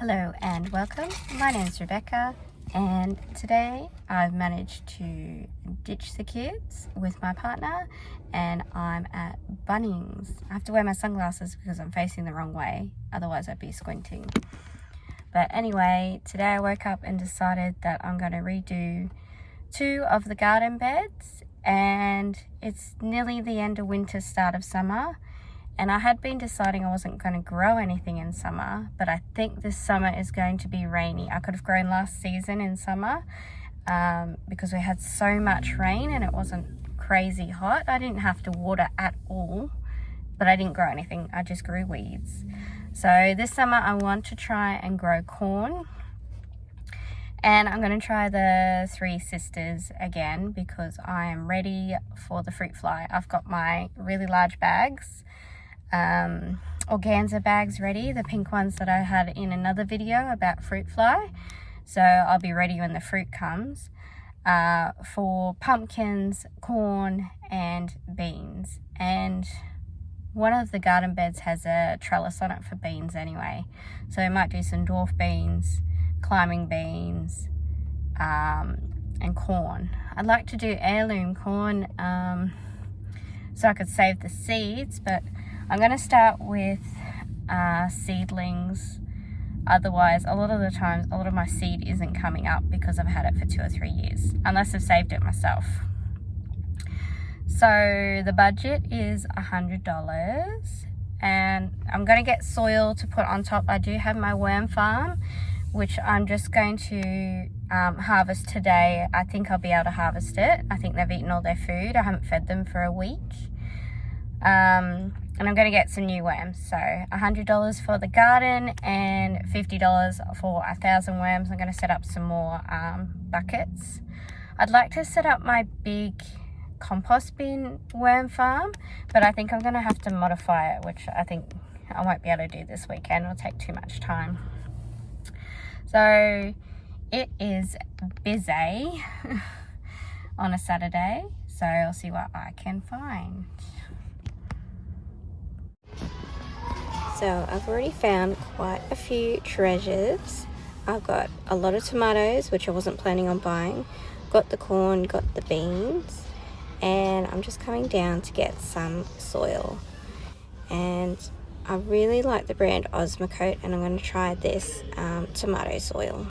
Hello and welcome. My name is Rebecca, and today I've managed to ditch the kids with my partner and I'm at Bunnings. I have to wear my sunglasses because I'm facing the wrong way, otherwise I'd be squinting. But anyway, today I woke up and decided that I'm going to redo 2 of the garden beds, and it's nearly the end of winter, start of summer. And I had been deciding I wasn't going to grow anything in summer, but I think this summer is going to be rainy. I could have grown last season in summer because we had so much rain and it wasn't crazy hot. I didn't have to water at all, but I didn't grow anything. I just grew weeds. So this summer I want to try and grow corn. And I'm going to try the 3 Sisters again because I am ready for the fruit fly. I've got my really large bags. Organza bags ready, the pink ones that I had in another video about fruit fly, so I'll be ready when the fruit comes for pumpkins, corn and beans. And one of the garden beds has a trellis on it for beans anyway, so I might do some dwarf beans, climbing beans and corn. I'd like to do heirloom corn so I could save the seeds, but I'm going to start with seedlings. Otherwise, a lot of the times, a lot of my seed isn't coming up because I've had it for 2 or 3 years, unless I've saved it myself. So the budget is $100, and I'm going to get soil to put on top. I do have my worm farm, which I'm just going to harvest today. I think I'll be able to harvest it. I think they've eaten all their food. I haven't fed them for a week. And I'm going to get some new worms. So $100 for the garden and $50 for 1,000 worms. I'm going to set up some more buckets. I'd like to set up my big compost bin worm farm, but I think I'm going to have to modify it, which I think I won't be able to do this weekend. It'll take too much time. So it is busy on a Saturday, so I'll see what I can find. So I've already found quite a few treasures. I've got a lot of tomatoes, which I wasn't planning on buying. Got the corn, got the beans, and I'm just coming down to get some soil. And I really like the brand Osmocote, and I'm going to try this tomato soil.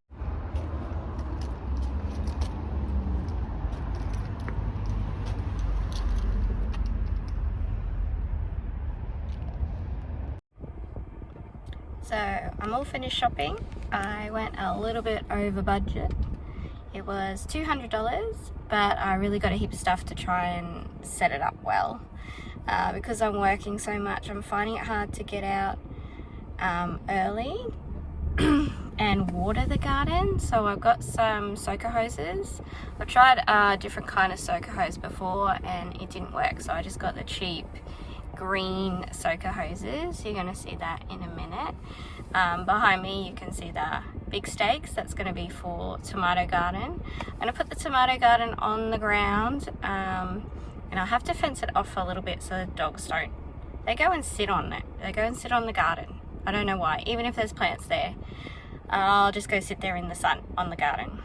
So I'm all finished shopping. I went a little bit over budget. It was $200, but I really got a heap of stuff to try and set it up well. Because I'm working so much, I'm finding it hard to get out early and water the garden. So I've got some soaker hoses. I've tried a different kind of soaker hose before and it didn't work, so I just got the cheap green soaker hoses. You're going to see that in a minute. Behind me you can see the big stakes. That's going to be for tomato garden. I'm going to put the tomato garden on the ground, and I'll have to fence it off a little bit so the dogs don't. They go and sit on it. They go and sit on the garden. I don't know why. Even if there's plants there, I'll just go sit there in the sun on the garden.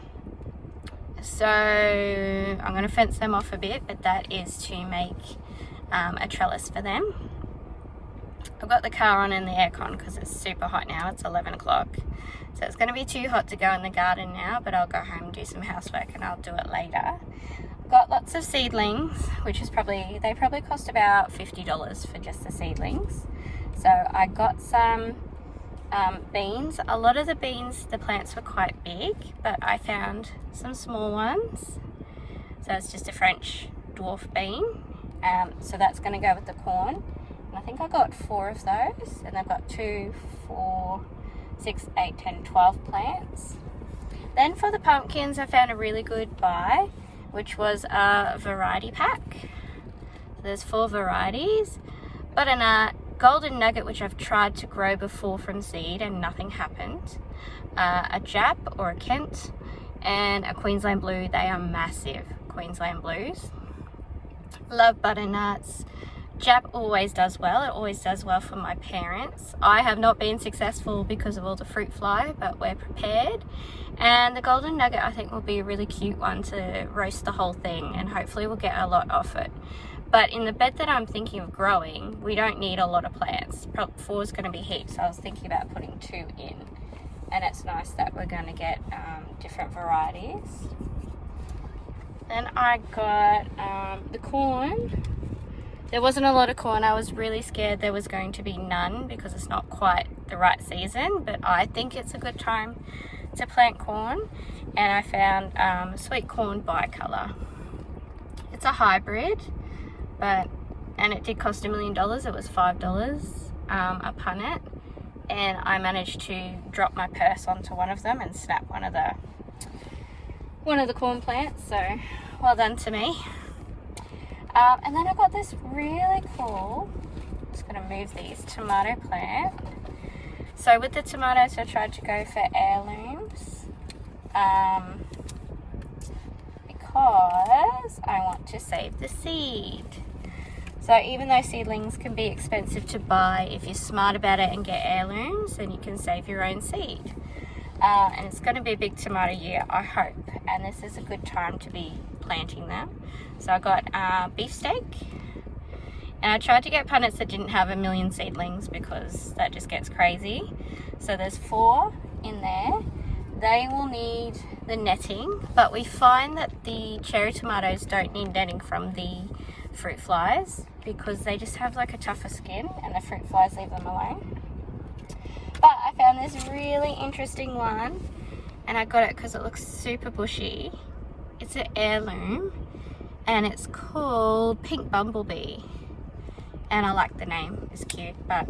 So I'm going to fence them off a bit, but that is to make a trellis for them. I've got the car on and the aircon because it's super hot now. It's 11 o'clock, so it's going to be too hot to go in the garden now, but I'll go home and do some housework and I'll do it later. Got lots of seedlings, which is they probably cost about $50 for just the seedlings. So I got some beans. A lot of the beans, the plants were quite big, but I found some small ones. So it's just a French dwarf bean. So that's going to go with the corn. And I think I got 4 of those, and I've got 2, 4, 6, 8, 10, 12 plants. Then for the pumpkins, I found a really good buy, which was a variety pack. So there's 4 varieties: butternut, golden nugget, which I've tried to grow before from seed and nothing happened, a Jap or a Kent, and a Queensland blue. They are massive Queensland blues. Love butternuts, Jap always does well. It always does well for my parents. I have not been successful because of all the fruit fly, but we're prepared. And the golden nugget I think will be a really cute one to roast the whole thing, and hopefully we'll get a lot off it. But in the bed that I'm thinking of growing, we don't need a lot of plants. 4 is going to be heaps, so I was thinking about putting 2 in. And it's nice that we're going to get different varieties. Then I got the corn. There wasn't a lot of corn. I was really scared there was going to be none because it's not quite the right season, but I think it's a good time to plant corn. And I found sweet corn bicolor. It's a hybrid, and it did cost $1 million. It was $5 a punnet, and I managed to drop my purse onto one of them and snap one of the corn plants, so well done to me. And then I got this really cool, I'm just going to move these, tomato plant. So with the tomatoes I tried to go for heirlooms because I want to save the seed. So even though seedlings can be expensive to buy, if you're smart about it and get heirlooms, then you can save your own seed. And it's going to be a big tomato year, I hope, and this is a good time to be planting them. So I got beefsteak, and I tried to get punnets that didn't have 1 million seedlings because that just gets crazy. So there's 4 in there. They will need the netting, but we find that the cherry tomatoes don't need netting from the fruit flies because they just have like a tougher skin and the fruit flies leave them alone. But I found this really interesting one, and I got it because it looks super bushy. It's an heirloom, and it's called Pink Bumblebee, and I like the name. It's cute. But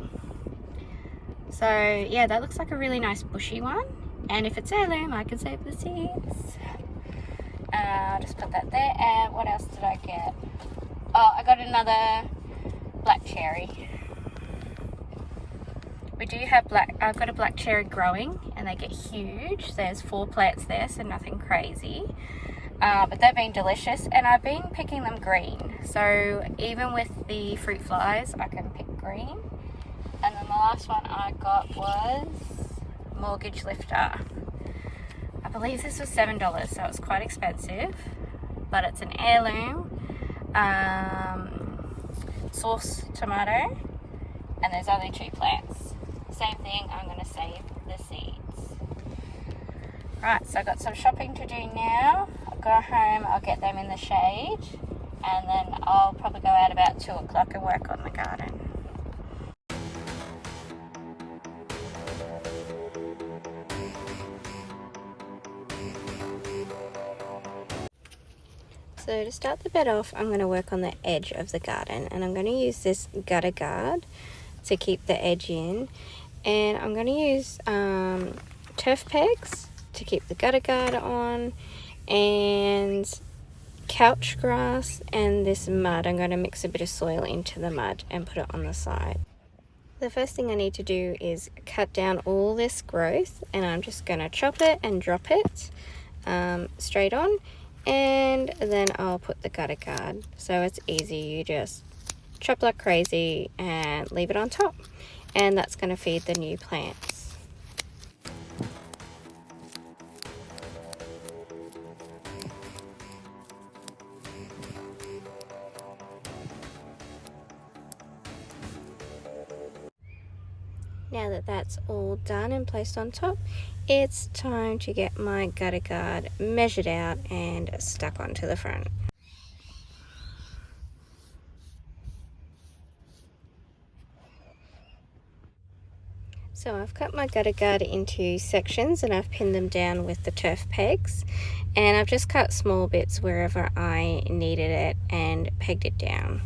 so yeah, that looks like a really nice bushy one, and if it's heirloom I can save the seeds. I'll just put that there. And what else did I get? Oh, I got another black cherry. We do have I've got a black cherry growing, and they get huge. There's 4 plants there, so nothing crazy. But they've been delicious, and I've been picking them green. So even with the fruit flies, I can pick green. And then the last one I got was Mortgage Lifter. I believe this was $7, so it was quite expensive. But it's an heirloom sauce tomato, and there's only 2 plants. Same thing, I'm going to save the seeds. Right, so I've got some shopping to do now. I'll go home, I'll get them in the shade, and then I'll probably go out about 2 o'clock and work on the garden. So to start the bed off, I'm going to work on the edge of the garden, and I'm going to use this gutter guard to keep the edge in. And I'm going to use turf pegs to keep the gutter guard on, and couch grass and this mud. I'm going to mix a bit of soil into the mud and put it on the side. The first thing I need to do is cut down all this growth, and I'm just going to chop it and drop it straight on, and then I'll put the gutter guard. So it's easy, you just chop like crazy and leave it on top, and that's going to feed the new plants. Now that that's all done and placed on top, it's time to get my gutter guard measured out and stuck onto the front. So I've cut my gutter guard into sections, and I've pinned them down with the turf pegs, and I've just cut small bits wherever I needed it and pegged it down.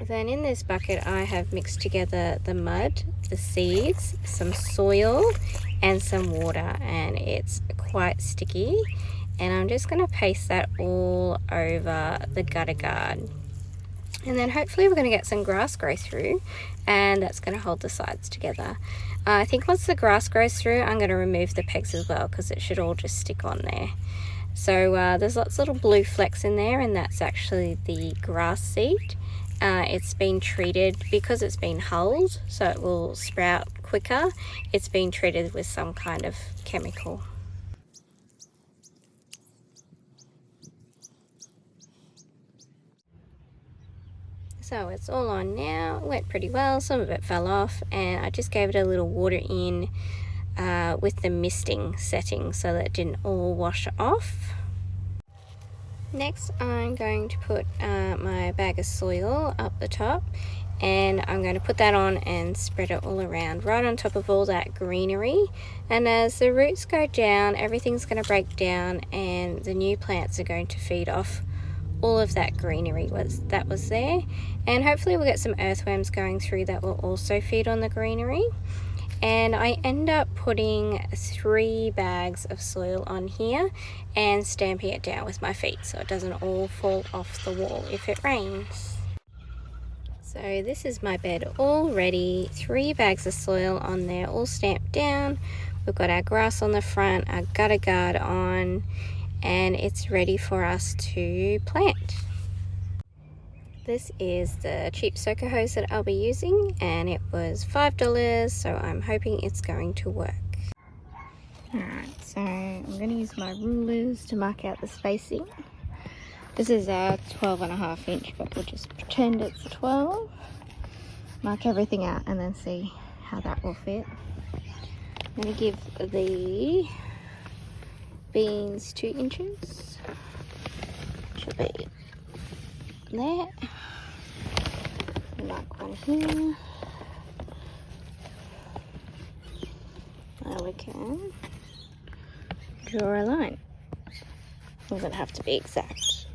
Then in this bucket I have mixed together the mud, the seeds, some soil and some water, and it's quite sticky, and I'm just going to paste that all over the gutter guard. And then hopefully we're going to get some grass grow through, and that's going to hold the sides together. I think once the grass grows through, I'm going to remove the pegs as well, because it should all just stick on there. So there's lots of little blue flecks in there, and that's actually the grass seed. It's been treated because it's been hulled, so it will sprout quicker. It's been treated with some kind of chemical. So it's all on now. It went pretty well. Some of it fell off, and I just gave it a little water in with the misting setting so that it didn't all wash off. Next, I'm going to put my bag of soil up the top, and I'm going to put that on and spread it all around, right on top of all that greenery. And as the roots go down, everything's going to break down, and the new plants are going to feed off all of that greenery that was there. And hopefully we'll get some earthworms going through that will also feed on the greenery. And I end up putting 3 bags of soil on here and stamping it down with my feet so it doesn't all fall off the wall if it rains. So this is my bed all ready. 3 bags of soil on there, all stamped down. We've got our grass on the front, our gutter guard on, and it's ready for us to plant. This is the cheap soaker hose that I'll be using, and it was $5, so I'm hoping it's going to work. Alright, so I'm going to use my rulers to mark out the spacing. This is a 12.5 inch, but we'll just pretend it's 12. Mark everything out and then see how that will fit. I'm going to give the beans 2 inches. Should be there. Mark one here. Now we can draw a line. Doesn't have to be exact.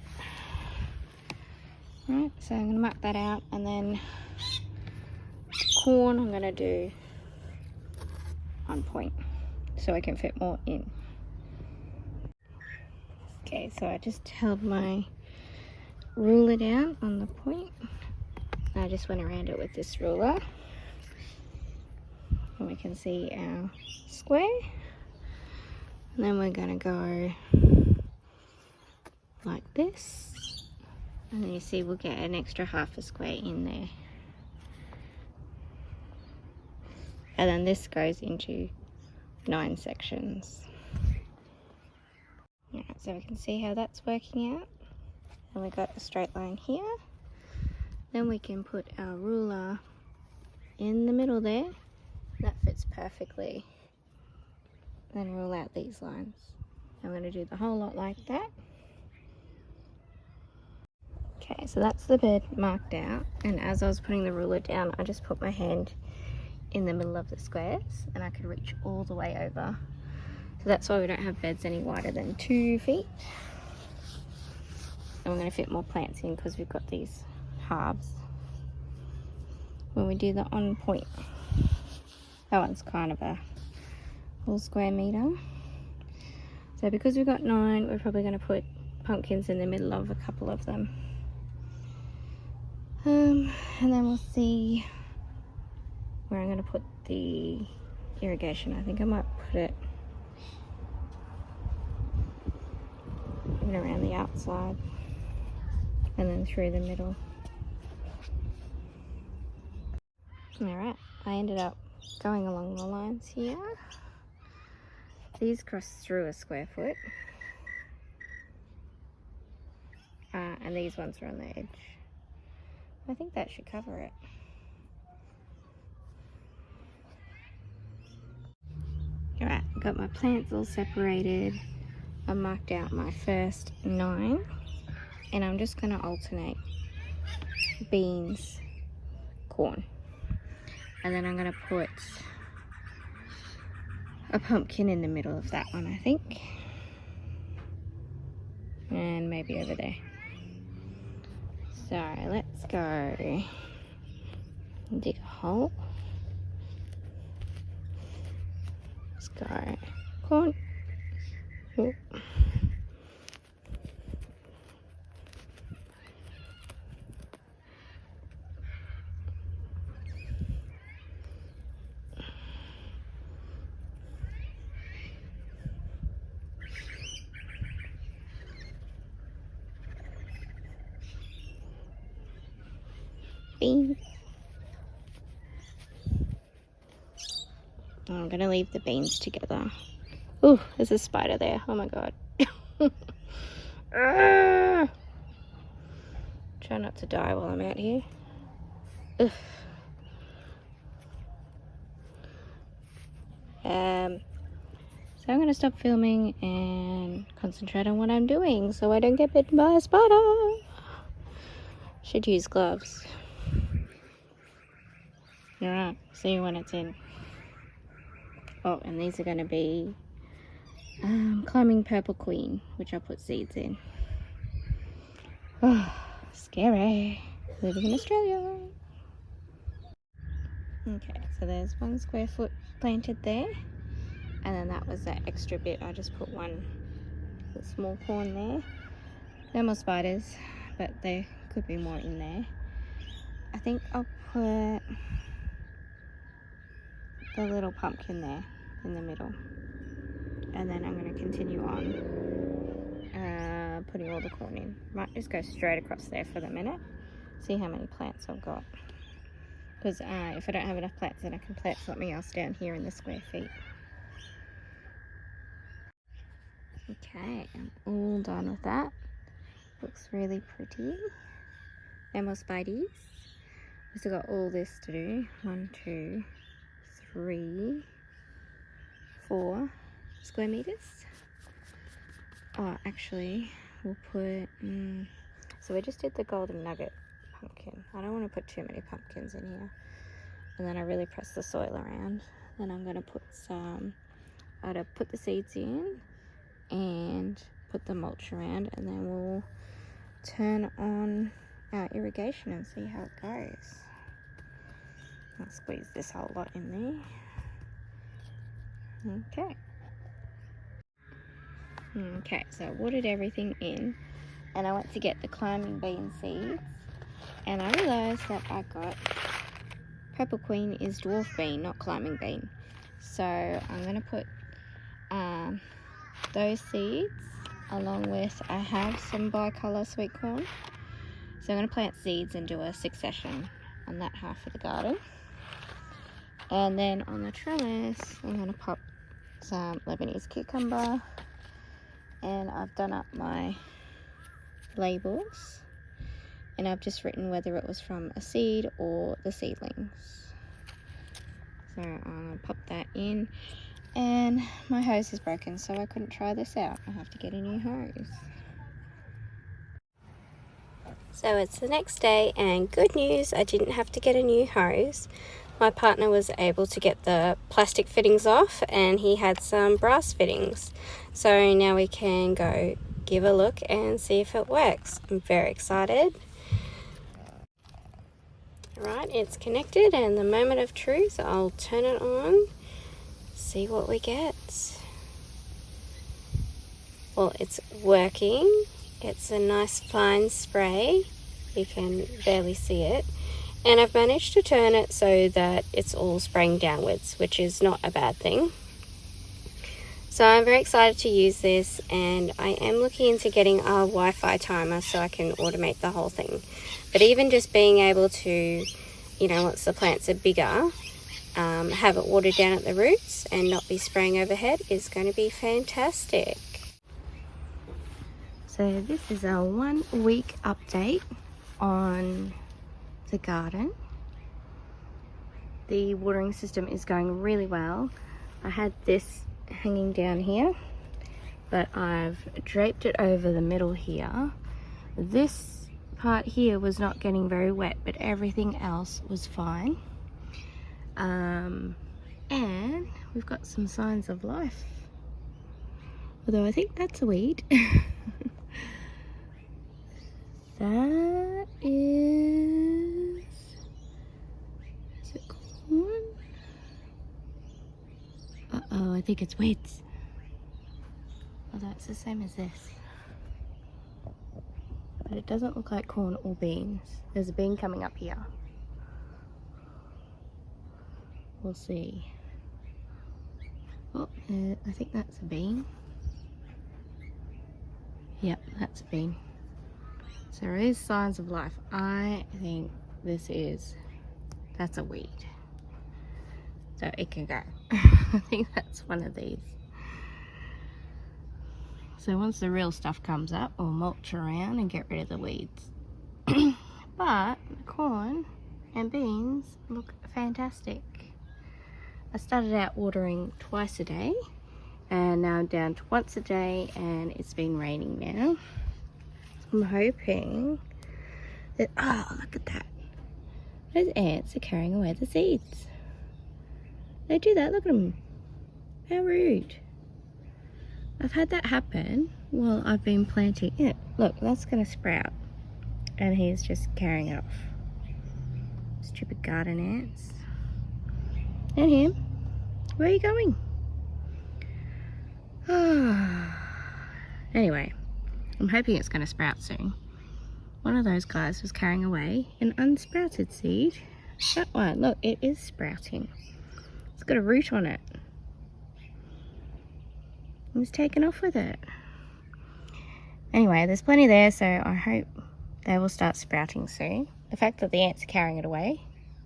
Right, so I'm going to mark that out, and then corn I'm going to do on point so I can fit more in. Okay, so I just held my ruler down on the point. I just went around it with this ruler, and we can see our square. And then we're going to go like this, and then you see we'll get an extra half a square in there. And then this goes into 9 sections. Alright, so we can see how that's working out. And we got a straight line here. Then we can put our ruler in the middle there. That fits perfectly. Then rule out these lines. I'm going to do the whole lot like that. Okay, so that's the bed marked out. And as I was putting the ruler down, I just put my hand in the middle of the squares, and I could reach all the way over. So that's why we don't have beds any wider than 2 feet. And we're going to fit more plants in because we've got these halves. When we do the on point, that one's kind of a whole square meter. So because we've got 9, we're probably going to put pumpkins in the middle of a couple of them. And then we'll see where I'm going to put the irrigation. I think I might put it even around the outside and then through the middle. Alright, I ended up going along the lines here. These cross through a square foot. And these ones are on the edge. I think that should cover it. Alright, got my plants all separated. I marked out my first 9. And I'm just going to alternate beans, corn. And then I'm going to put a pumpkin in the middle of that one, I think. And maybe over there. So let's go dig a hole. Let's go corn. Oh. beans. I'm gonna leave the beans together. Ooh, there's a spider there. Oh my god. Try not to die while I'm out here. Ugh. So I'm gonna stop filming and concentrate on what I'm doing so I don't get bitten by a spider. Should use gloves. Alright, see you when it's in. Oh, and these are gonna be climbing purple queen, which I put seeds in. Oh, scary. Living in Australia. Okay, so there's 1 square foot planted there, and then that was that extra bit. I just put one small corn there. No more spiders, but there could be more in there. I think I'll put the little pumpkin there in the middle, and then I'm going to continue on putting all the corn in. Might just go straight across there for the minute, see how many plants I've got, because if I don't have enough plants, then I can plant something else down here in the square feet. Okay, I'm all done with that. Looks really pretty. No more spideys. We still got all this to do. 1, 2, 3, 4 square meters. Oh, actually, we'll put, so we just did the golden nugget pumpkin. I don't want to put too many pumpkins in here. And then I really press the soil around. Then I'm going to put some, I'm going to put the seeds in and put the mulch around, and then we'll turn on our irrigation and see how it goes. I'll squeeze this whole lot in there. Okay. Okay, so I watered everything in, and I went to get the climbing bean seeds, and I realised that I got purple queen is dwarf bean, not climbing bean. So I'm going to put those seeds along with, I have some bicolour sweet corn. So I'm going to plant seeds and do a succession on that half of the garden. And then on the trellis, I'm going to pop some Lebanese cucumber. And I've done up my labels. And I've just written whether it was from a seed or the seedlings. So I'll pop that in. And my hose is broken, so I couldn't try this out. I have to get a new hose. So it's the next day, and good news, I didn't have to get a new hose. My partner was able to get the plastic fittings off, and he had some brass fittings. So now we can go give a look and see if it works. I'm very excited. Right, it's connected, and the moment of truth, I'll turn it on, see what we get. Well, it's working. It's a nice fine spray. You can barely see it. And I've managed to turn it so that it's all spraying downwards, which is not a bad thing. So I'm very excited to use this, and I am looking into getting a Wi-Fi timer so I can automate the whole thing. But even just being able to, once the plants are bigger, have it watered down at the roots and not be spraying overhead is going to be fantastic. So this is a 1 week update on the garden. The watering system is going really well. I had this hanging down here, but I've draped it over the middle here. This part here was not getting very wet, but everything else was fine. And we've got some signs of life, although I think that's a weed. That is it corn? Uh-oh, I think it's weeds. Although it's the same as this. But it doesn't look like corn or beans. There's a bean coming up here. We'll see. Oh, I think that's a bean. Yep, that's a bean. So there is signs of life. I think that's a weed. So it can go. I think that's one of these. So once the real stuff comes up, we'll mulch around and get rid of the weeds. But the corn and beans look fantastic. I started out watering twice a day, and now I'm down to once a day, and it's been raining now. I'm hoping that, oh, look at that. Those ants are carrying away the seeds. They do that, look at them. How rude. I've had that happen while I've been planting it. Look, that's gonna sprout. And he's just carrying it off. Stupid garden ants. And him. Where are you going? Anyway, I'm hoping it's gonna sprout soon. One of those guys was carrying away an unsprouted seed. That one, look, it is sprouting. It's got a root on it. He's taken off with it. Anyway, there's plenty there, so I hope they will start sprouting soon. The fact that the ants are carrying it away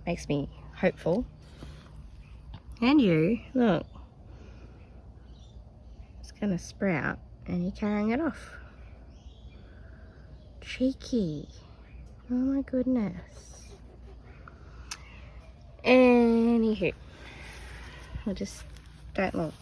makes me hopeful. And you, look. It's gonna sprout and you're carrying it off. Cheeky. Oh my goodness. Anywho, I just don't look.